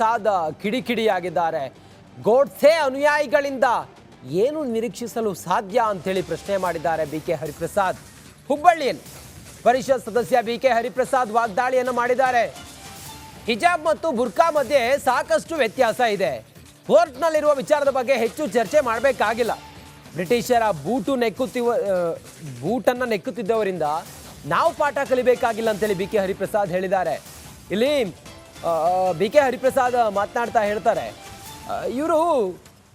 ಸಾದ ಕಿಡಿಕಿಡಿಯಾಗಿದ್ದಾರೆ. ಗೋಡ್ಸೆ ಅನುಯಾಯಿಗಳಿಂದ ಏನು ನಿರೀಕ್ಷಿಸಲು ಸಾಧ್ಯ ಅಂತೇಳಿ ಪ್ರಶ್ನೆ ಮಾಡಿದ್ದಾರೆ ಬಿಕೆ ಹರಿಪ್ರಸಾದ್. ಹುಬ್ಬಳ್ಳಿಯಲ್ಲಿ ಪರಿಷತ್ ಸದಸ್ಯ ಬಿಕೆ ಹರಿಪ್ರಸಾದ್ ವಾಗ್ದಾಳಿಯನ್ನು ಮಾಡಿದ್ದಾರೆ. ಹಿಜಾಬ್ ಮತ್ತು ಬುರ್ಕಾ ಮಧ್ಯೆ ಸಾಕಷ್ಟು ವ್ಯತ್ಯಾಸ ಇದೆ. ಕೋರ್ಟ್ನಲ್ಲಿರುವ ವಿಚಾರದ ಬಗ್ಗೆ ಹೆಚ್ಚು ಚರ್ಚೆ ಮಾಡಬೇಕಾಗಿಲ್ಲ. ಬ್ರಿಟಿಷರ ಬೂಟನ್ನು ನೆಕ್ಕುತ್ತಿದ್ದವರಿಂದ ನಾವು ಪಾಠ ಕಲಿಬೇಕಾಗಿಲ್ಲ ಅಂತೇಳಿ ಬಿಕೆ ಹರಿಪ್ರಸಾದ್ ಹೇಳಿದ್ದಾರೆ. ಇಲ್ಲಿ ಬಿಕೆ ಹರಿಪ್ರಸಾದ್ ಮಾತನಾಡ್ತಾ ಹೇಳ್ತಾರೆ, ಇವರು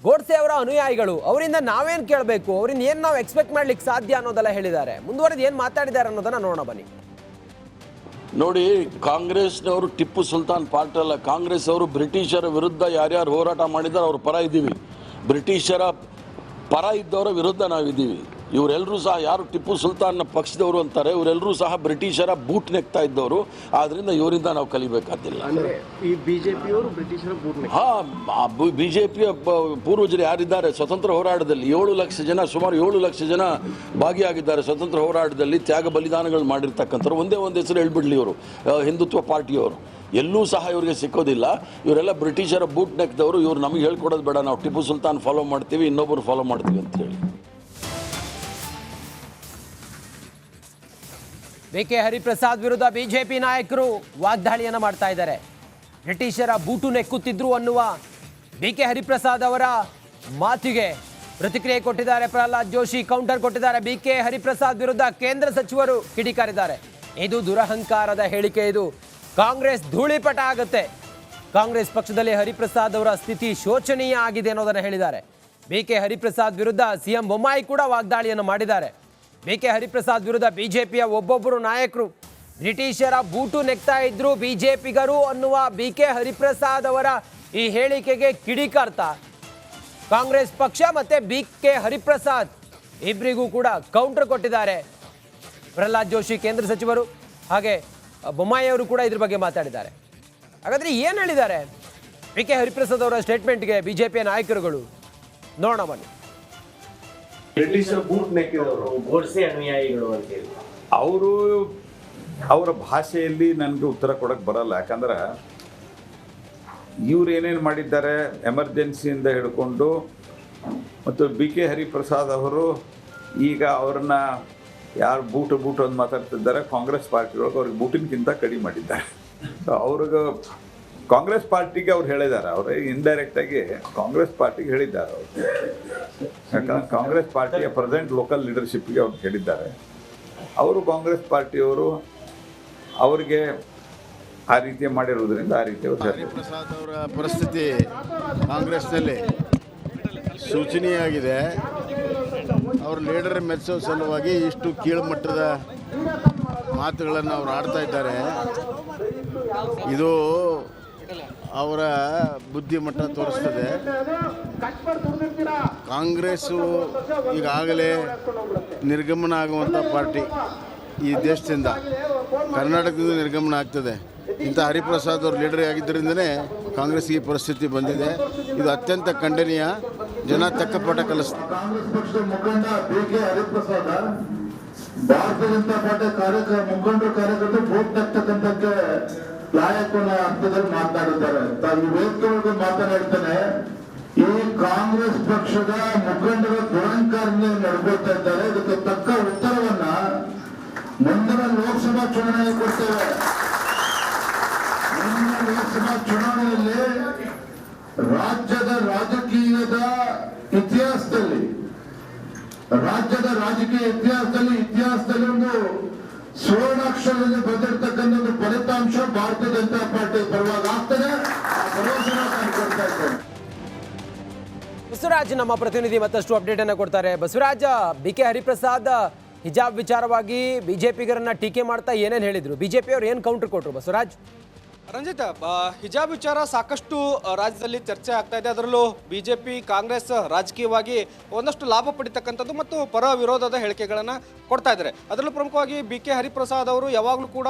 ಗೋಡ್ಸೆ ಅವರ ಅನುಯಾಯಿಗಳು, ಅವರಿಂದ ನಾವೇನು ಕೇಳಬೇಕು, ಅವರಿಂದ ಏನು ನಾವು ಎಕ್ಸ್ಪೆಕ್ಟ್ ಮಾಡ್ಲಿಕ್ಕೆ ಸಾಧ್ಯ ಅನ್ನೋದೆಲ್ಲ ಹೇಳಿದ್ದಾರೆ. ಮುಂದುವರೆದು ಏನು ಮಾತಾಡಿದ್ದಾರೆ ಅನ್ನೋದನ್ನ ನೋಡೋಣ ಬನ್ನಿ. ನೋಡಿ, ಕಾಂಗ್ರೆಸ್ನವರು ಟಿಪ್ಪು ಸುಲ್ತಾನ್ ಪಾರ್ಟ್ ಅಲ್ಲ. ಕಾಂಗ್ರೆಸ್ ಅವರು ಬ್ರಿಟಿಷರ ವಿರುದ್ಧ ಯಾರ್ಯಾರು ಹೋರಾಟ ಮಾಡಿದ್ದಾರೆ ಅವ್ರ ಪರ ಇದ್ದೀವಿ. ಬ್ರಿಟಿಷರ ಪರ ಇದ್ದವರ ವಿರುದ್ಧ ನಾವಿದ್ದೀವಿ. ಇವರೆಲ್ಲರೂ ಸಹ ಯಾರು ಟಿಪ್ಪು ಸುಲ್ತಾನ್ನ ಪಕ್ಷದವರು ಅಂತಾರೆ, ಇವರೆಲ್ಲರೂ ಸಹ ಬ್ರಿಟಿಷರ ಬೂಟ್ ನೆಕ್ತಾ ಇದ್ದವರು. ಆದ್ರಿಂದ ಇವರಿಂದ ನಾವು ಕಲಿಬೇಕಾದಿಲ್ಲ. ಬಿಜೆಪಿಯ ಪೂರ್ವಜರು ಯಾರಿದ್ದಾರೆ ಸ್ವತಂತ್ರ ಹೋರಾಟದಲ್ಲಿ 7 ಲಕ್ಷ ಜನ, ಸುಮಾರು 7 ಲಕ್ಷ ಜನ ಭಾಗಿಯಾಗಿದ್ದಾರೆ ಸ್ವತಂತ್ರ ಹೋರಾಟದಲ್ಲಿ. ತ್ಯಾಗ ಬಲಿದಾನಗಳು ಮಾಡಿರ್ತಕ್ಕಂಥವ್ರು. ಒಂದೇ ಒಂದು ಹೆಸರು ಹೇಳ್ಬಿಡ್ಲಿ, ಇವರು ಹಿಂದುತ್ವ ಪಾರ್ಟಿಯವರು. ಎಲ್ಲೂ ಸಹ ಇವರಿಗೆ ಸಿಕ್ಕೋದಿಲ್ಲ. ಇವರೆಲ್ಲ ಬ್ರಿಟಿಷರ ಬೂಟ್ ನೆಕ್ದವರು. ಇವ್ರು ನಮಗೆ ಹೇಳ್ಕೊಡೋದು ಬೇಡ, ನಾವು ಟಿಪ್ಪು ಸುಲ್ತಾನ್ ಫಾಲೋ ಮಾಡ್ತೀವಿ, ಇನ್ನೊಬ್ಬರು ಫಾಲೋ ಮಾಡ್ತೀವಿ ಅಂತ ಹೇಳಿ. ಬಿಕೆ ಹರಿಪ್ರಸಾದ್ ವಿರುದ್ಧ ಬಿಜೆಪಿ ನಾಯಕರು ವಾಗ್ದಾಳಿಯನ್ನು ಮಾಡ್ತಾ ಇದ್ದಾರೆ. ಬ್ರಿಟಿಷರ ಬೂಟು ನೆಕ್ಕುತ್ತಿದ್ರು ಅನ್ನುವ ಬಿಕೆ ಹರಿಪ್ರಸಾದ್ ಅವರ ಮಾತಿಗೆ ಪ್ರತಿಕ್ರಿಯೆ ಕೊಟ್ಟಿದ್ದಾರೆ ಪ್ರಹ್ಲಾದ್ ಜೋಶಿ. ಕೌಂಟರ್ ಕೊಟ್ಟಿದ್ದಾರೆ. ಬಿಕೆ ಹರಿಪ್ರಸಾದ್ ವಿರುದ್ಧ ಕೇಂದ್ರ ಸಚಿವರು ಕಿಡಿಕಾರಿದ್ದಾರೆ. ಇದು ದುರಹಂಕಾರದ ಹೇಳಿಕೆ. ಇದು ಕಾಂಗ್ರೆಸ್ ಧೂಳಿಪಟ ಆಗುತ್ತೆ. ಕಾಂಗ್ರೆಸ್ ಪಕ್ಷದಲ್ಲಿ ಹರಿಪ್ರಸಾದ್ ಅವರ ಸ್ಥಿತಿ ಶೋಚನೀಯ ಆಗಿದೆ ಅನ್ನೋದನ್ನು ಹೇಳಿದ್ದಾರೆ. ಬಿಕೆ ಹರಿಪ್ರಸಾದ್ ವಿರುದ್ಧ ಸಿಎಂ ಬೊಮ್ಮಾಯಿ ಕೂಡ ವಾಗ್ದಾಳಿಯನ್ನು ಮಾಡಿದ್ದಾರೆ. ಬಿಕೆ ಹರಿಪ್ರಸಾದ್ ವಿರುದ್ಧ ಬಿಜೆಪಿಯ ಒಬ್ಬೊಬ್ಬರು ನಾಯಕರು ಬ್ರಿಟಿಷರ ಬೂಟು ನೆಕ್ತಾ ಇದ್ರು ಬಿಜೆಪಿಗರು ಅನ್ನುವ ಬಿಕೆ ಹರಿಪ್ರಸಾದ್ ಅವರ ಈ ಹೇಳಿಕೆಗೆ ಕಿಡಿಕಾರ್ತಾ ಕಾಂಗ್ರೆಸ್ ಪಕ್ಷ ಮತ್ತೆ ಬಿಕೆ ಹರಿಪ್ರಸಾದ್ ಇಬ್ಬರಿಗೂ ಕೂಡ ಕೌಂಟರ್ ಕೊಟ್ಟಿದ್ದಾರೆ. ಪ್ರಹ್ಲಾದ್ ಜೋಶಿ ಕೇಂದ್ರ ಸಚಿವರು ಹಾಗೆ ಬೊಮ್ಮಾಯಿ ಅವರು ಕೂಡ ಇದ್ರ ಬಗ್ಗೆ ಮಾತಾಡಿದ್ದಾರೆ. ಹಾಗಾದ್ರೆ ಏನು ಹೇಳಿದ್ದಾರೆ ಬಿಕೆ ಹರಿಪ್ರಸಾದ್ ಅವರ ಸ್ಟೇಟ್ಮೆಂಟ್ಗೆ ಬಿಜೆಪಿಯ ನಾಯಕರುಗಳು? ನೋಡೋಣ ಬನ್ನಿ. ಬ್ರಿಟಿಷರ್ ಬೂಟ್ ನೆಕ್ಕಿದವರು ಗೋಡ್ಸೆ ಅನುಯಾಯಿಗಳು ಅಂತೇಳಿ ಅವರು ಅವರ ಭಾಷೆಯಲ್ಲಿ ನನಗೆ ಉತ್ತರ ಕೊಡಕ್ಕೆ ಬರಲ್ಲ. ಯಾಕಂದ್ರೆ ಇವ್ರು ಏನೇನು ಮಾಡಿದ್ದಾರೆ ಎಮರ್ಜೆನ್ಸಿಯಿಂದ ಹಿಡ್ಕೊಂಡು, ಮತ್ತು ಬಿ ಕೆ ಹರಿಪ್ರಸಾದ್ ಅವರು ಈಗ ಅವ್ರನ್ನ ಯಾರು ಬೂಟು ಅಂತ ಮಾತಾಡ್ತಿದ್ದಾರೆ, ಕಾಂಗ್ರೆಸ್ ಪಾರ್ಟಿಯೊಳಗೆ ಅವ್ರಿಗೆ ಬೂಟಿನಕ್ಕಿಂತ ಕಡಿಮೆ ಮಾಡಿದ್ದಾರೆ. ಸೊ ಅವ್ರಿಗೆ ಕಾಂಗ್ರೆಸ್ ಪಾರ್ಟಿಗೆ ಅವ್ರು ಹೇಳಿದ್ದಾರೆ, ಅವರು ಇಂಡೈರೆಕ್ಟಾಗಿ ಕಾಂಗ್ರೆಸ್ ಪಾರ್ಟಿಗೆ ಹೇಳಿದ್ದಾರೆ ಅವರು. ಯಾಕಂದ್ರೆ ಕಾಂಗ್ರೆಸ್ ಪಾರ್ಟಿಯ ಪ್ರೆಸೆಂಟ್ ಲೋಕಲ್ ಲೀಡರ್ಶಿಪ್ಗೆ ಅವ್ರು ಹೇಳಿದ್ದಾರೆ. ಅವರು ಕಾಂಗ್ರೆಸ್ ಪಾರ್ಟಿಯವರು ಅವರಿಗೆ ಆ ರೀತಿ ಮಾಡಿರುವುದರಿಂದ ಆ ರೀತಿ ಅವರು ಹರಿಪ್ರಸಾದ್ ಅವರ ಪರಿಸ್ಥಿತಿ ಕಾಂಗ್ರೆಸ್ನಲ್ಲಿ ಸೂಚನೀಯಾಗಿದೆ. ಅವ್ರ ಲೀಡರ್ ಮೆಚ್ಚೋ ಸಲುವಾಗಿ ಇಷ್ಟು ಕೀಳುಮಟ್ಟದ ಮಾತುಗಳನ್ನು ಅವ್ರು ಆಡ್ತಾ ಇದ್ದಾರೆ. ಇದು ಅವರ ಬುದ್ಧಿಮಟ್ಟ ತೋರಿಸ್ತದೆ. ಕಾಂಗ್ರೆಸ್ಸು ಈಗಾಗಲೇ ನಿರ್ಗಮನ ಆಗುವಂಥ ಪಾರ್ಟಿ ಈ ದೇಶದಿಂದ, ಕರ್ನಾಟಕದಿಂದ ನಿರ್ಗಮನ ಆಗ್ತದೆ. ಇಂಥ ಹರಿಪ್ರಸಾದ್ ಅವರು ಲೀಡರ್ ಆಗಿದ್ದರಿಂದನೇ ಕಾಂಗ್ರೆಸ್ಗೆ ಈ ಪರಿಸ್ಥಿತಿ ಬಂದಿದೆ. ಇದು ಅತ್ಯಂತ ಖಂಡನೀಯ. ಜನ ತಕ್ಕ ಪಾಠ ಕಲಿಸ್ತಾರೆ. ಕಾಂಗ್ರೆಸ್ ಪಕ್ಷದ ಮುಖಂಡ ಬಿಕೆ ಹರಿಪ್ರಸಾದ ಭಾರತೀಯ ಜನತಾ ಪಾರ್ಟಿ ಮುಖಂಡರು ಕಾರ್ಯಕರ್ತರು ವೋಟ್ ಹಾಕ್ತಕ್ಕಂಥಕ್ಕೆ ಲಾಯಕನ ಅರ್ಥದಲ್ಲಿ ಮಾತನಾಡಿದ್ದಾರೆ. ತಾವು ವೇದಿಕೆ ಮಾತನಾಡ್ತಾನೆ, ಈ ಕಾಂಗ್ರೆಸ್ ಪಕ್ಷದ ಮುಖಂಡರ ದುರಂಕಾರನೆ ನಡ್ಕೊಳ್ತಾ ಇದ್ದಾರೆ. ಇದಕ್ಕೆ ತಕ್ಕ ಉತ್ತರವನ್ನ ಮುಂದಿನ ಲೋಕಸಭಾ ಚುನಾವಣೆ ಕೊಡ್ತೇವೆ. ಮುಂದಿನ ಲೋಕಸಭಾ ಚುನಾವಣೆಯಲ್ಲಿ ರಾಜ್ಯದ ರಾಜಕೀಯ ಇತಿಹಾಸದಲ್ಲಿ ಒಂದು ಸುವರ್ಣಾಕ್ಷರದಲ್ಲಿ ಬಂದಿರತಕ್ಕಂಥ ಫಲಿತಾಂಶ ಭಾರತೀಯ ಜನತಾ ಪಾರ್ಟಿ ಪರವಾಗಿ ಆಗ್ತದೆ. ಆ ಭರವಸೆ ನಾನು ಕೊಡ್ತಾ ಇದ್ದೇನೆ. ಬಸವರಾಜ್ ನಮ್ಮ ಪ್ರತಿನಿಧಿ ಮತ್ತಷ್ಟು ಅಪ್ಡೇಟ್ ಅನ್ನು ಕೊಡ್ತಾರೆ. ಬಸವರಾಜ, ಬಿಕೆ ಹರಿಪ್ರಸಾದ್ ಹಿಜಾಬ್ ವಿಚಾರವಾಗಿ ಬಿಜೆಪಿಗರನ್ನ ಟೀಕೆ ಮಾಡ್ತಾ ಏನೇನು ಹೇಳಿದ್ರು, ಬಿಜೆಪಿ ಅವರು ಏನು ಕೌಂಟರ್ ಕೊಟ್ಟರು? ಬಸವರಾಜ್, ರಂಜಿತ್, ಹಿಜಾಬ್ ವಿಚಾರ ಸಾಕಷ್ಟು ರಾಜ್ಯದಲ್ಲಿ ಚರ್ಚೆ ಆಗ್ತಾ ಇದೆ. ಅದರಲ್ಲೂ ಬಿಜೆಪಿ ಕಾಂಗ್ರೆಸ್ ರಾಜಕೀಯವಾಗಿ ಒಂದಷ್ಟು ಲಾಭ ಪಡಿತಕ್ಕಂಥದ್ದು ಮತ್ತು ಪರ ವಿರೋಧದ ಹೇಳಿಕೆಗಳನ್ನು ಕೊಡ್ತಾ ಇದ್ದಾರೆ. ಅದರಲ್ಲೂ ಪ್ರಮುಖವಾಗಿ ಬಿಕೆ ಹರಿಪ್ರಸಾದ್ ಅವರು ಯಾವಾಗಲೂ ಕೂಡ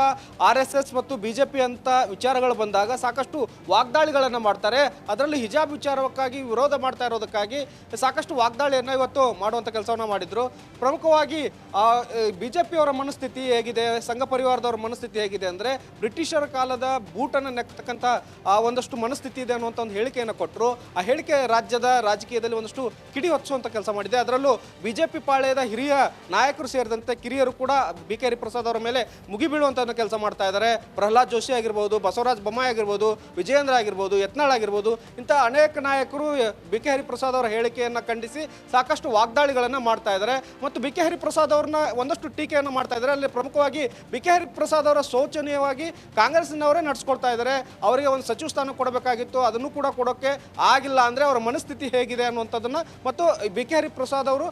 RSS ಮತ್ತು ಬಿಜೆಪಿ ಅಂತ ವಿಚಾರಗಳು ಬಂದಾಗ ಸಾಕಷ್ಟು ವಾಗ್ದಾಳಿಗಳನ್ನು ಮಾಡ್ತಾರೆ. ಅದರಲ್ಲಿ ಹಿಜಾಬ್ ವಿಚಾರಕ್ಕಾಗಿ ವಿರೋಧ ಮಾಡ್ತಾ ಇರೋದಕ್ಕಾಗಿ ಸಾಕಷ್ಟು ವಾಗ್ದಾಳಿಯನ್ನು ಇವತ್ತು ಮಾಡುವಂಥ ಕೆಲಸವನ್ನು ಮಾಡಿದರು. ಪ್ರಮುಖವಾಗಿ ಬಿಜೆಪಿಯವರ ಮನಸ್ಥಿತಿ ಹೇಗಿದೆ, ಸಂಘ ಪರಿವಾರದವರ ಮನಸ್ಥಿತಿ ಹೇಗಿದೆ ಅಂದರೆ ಬ್ರಿಟಿಷರ ಕಾಲದ ಬೂಟ್ ಬೂಟನ್ನು ನೆಕ್ತಕ್ಕಂಥ ಒಂದಷ್ಟು ಮನಸ್ಥಿತಿ ಇದೆ ಅನ್ನುವಂಥ ಒಂದು ಹೇಳಿಕೆಯನ್ನು ಕೊಟ್ಟರು. ಆ ಹೇಳಿಕೆ ರಾಜ್ಯದ ರಾಜಕೀಯದಲ್ಲಿ ಒಂದಷ್ಟು ಕಿಡಿ ಹೊಚ್ಚುವಂಥ ಕೆಲಸ ಮಾಡಿದೆ. ಅದರಲ್ಲೂ ಬಿಜೆಪಿ ಪಾಳ್ಯದ ಹಿರಿಯ ನಾಯಕರು ಸೇರಿದಂತೆ ಕಿರಿಯರು ಕೂಡ BK ಹರಿಪ್ರಸಾದ್ ಅವರ ಮೇಲೆ ಮುಗಿಬೀಳುವಂಥ ಕೆಲಸ ಮಾಡ್ತಾ ಇದ್ದಾರೆ. ಪ್ರಹ್ಲಾದ್ ಜೋಶಿ ಆಗಿರ್ಬೋದು, ಬಸವರಾಜ ಬೊಮ್ಮಾಯಿ ಆಗಿರ್ಬೋದು, ವಿಜಯೇಂದ್ರ ಆಗಿರ್ಬೋದು, ಯತ್ನಾಳ್ ಆಗಿರ್ಬೋದು, ಇಂಥ ಅನೇಕ ನಾಯಕರು BK ಹರಿಪ್ರಸಾದ್ ಅವರ ಹೇಳಿಕೆಯನ್ನು ಖಂಡಿಸಿ ಸಾಕಷ್ಟು ವಾಗ್ದಾಳಿಗಳನ್ನು ಮಾಡ್ತಾ ಇದ್ದಾರೆ ಮತ್ತು BK ಹರಿಪ್ರಸಾದ್ ಅವ್ರನ್ನ ಒಂದಷ್ಟು ಟೀಕೆಯನ್ನು ಮಾಡ್ತಾ ಇದ್ದಾರೆ. ಅಲ್ಲಿ ಪ್ರಮುಖವಾಗಿ BK ಹರಿಪ್ರಸಾದ್ ಅವರ ಶೋಚನೀಯವಾಗಿ ಕಾಂಗ್ರೆಸ್ನವರೇ ನಡೆಸ್ಕೊಳ್ತಾ ಇದ್ದಾರೆ. ಅವರಿಗೆ ಒಂದು ಸಚಿವ ಸ್ಥಾನ ಕೊಡಬೇಕಾಗಿತ್ತು, ಅದನ್ನು ಕೂಡ ಕೊಡೋಕ್ಕೆ ಆಗಿಲ್ಲ ಅಂದರೆ ಅವರ ಮನಸ್ಥಿತಿ ಹೇಗಿದೆ ಅನ್ನುವಂಥದ್ದನ್ನು ಮತ್ತು BK ಹರಿಪ್ರಸಾದ್ ಅವರು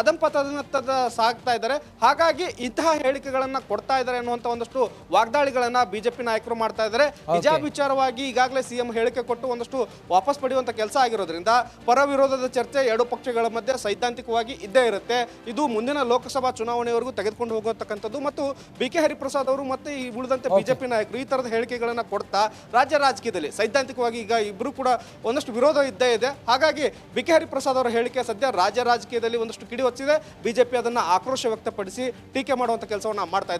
ಅಧಂಪತನದ ಸಾಗ್ತಾ ಇದ್ದಾರೆ. ಹಾಗಾಗಿ ಇಂತಹ ಹೇಳಿಕೆಗಳನ್ನು ಕೊಡ್ತಾ ಇದ್ದಾರೆ ಅನ್ನುವಂಥ ಒಂದಷ್ಟು ವಾಗ್ದಾಳಿಗಳನ್ನು ಬಿಜೆಪಿ ನಾಯಕರು ಮಾಡ್ತಾ ಇದ್ದಾರೆ. ಹಿಜಾಬ್ ವಿಚಾರವಾಗಿ ಈಗಾಗಲೇ CM ಹೇಳಿಕೆ ಕೊಟ್ಟು ಒಂದಷ್ಟು ವಾಪಸ್ ಪಡೆಯುವಂಥ ಕೆಲಸ ಆಗಿರೋದ್ರಿಂದ ಪರ ವಿರೋಧದ ಚರ್ಚೆ ಎರಡು ಪಕ್ಷಗಳ ಮಧ್ಯೆ ಸೈದ್ಧಾಂತಿಕವಾಗಿ ಇದ್ದೇ ಇರುತ್ತೆ. ಇದು ಮುಂದಿನ ಲೋಕಸಭಾ ಚುನಾವಣೆವರೆಗೂ ತೆಗೆದುಕೊಂಡು ಹೋಗತಕ್ಕಂಥದ್ದು ಮತ್ತು BK ಹರಿಪ್ರಸಾದ್ ಅವರು ಮತ್ತೆ ಈ ಉಳಿದಂತೆ ಬಿಜೆಪಿ ನಾಯಕರು ಈ ತರದ ಹೇಳಿಕೆಗಳನ್ನು ಕೊಡ್ತಾ ರಾಜ್ಯ ರಾಜಕೀಯದಲ್ಲಿ ಸೈದ್ಧಾಂತಿಕವಾಗಿ ಈಗ ಇಬ್ಬರು ಕೂಡ ಒಂದಷ್ಟು ವಿರೋಧ ಇದ್ದೇ ಇದೆ. ಹಾಗಾಗಿ BK ಹರಿಪ್ರಸಾದ್ ಅವರ ಹೇಳಿಕೆ ಸದ್ಯ ರಾಜ್ಯ ರಾಜಕೀಯದಲ್ಲಿ ಒಂದಷ್ಟು ಕಿಡಿ ಹೊಚ್ಚಿದೆ. ಬಿಜೆಪಿ ಅದನ್ನು ಆಕ್ರೋಶ ವ್ಯಕ್ತಪಡಿಸಿ ಟೀಕೆ ಮಾಡುವಂಥ ಕೆಲಸವನ್ನು ಮಾಡ್ತಾ ಇದೆ.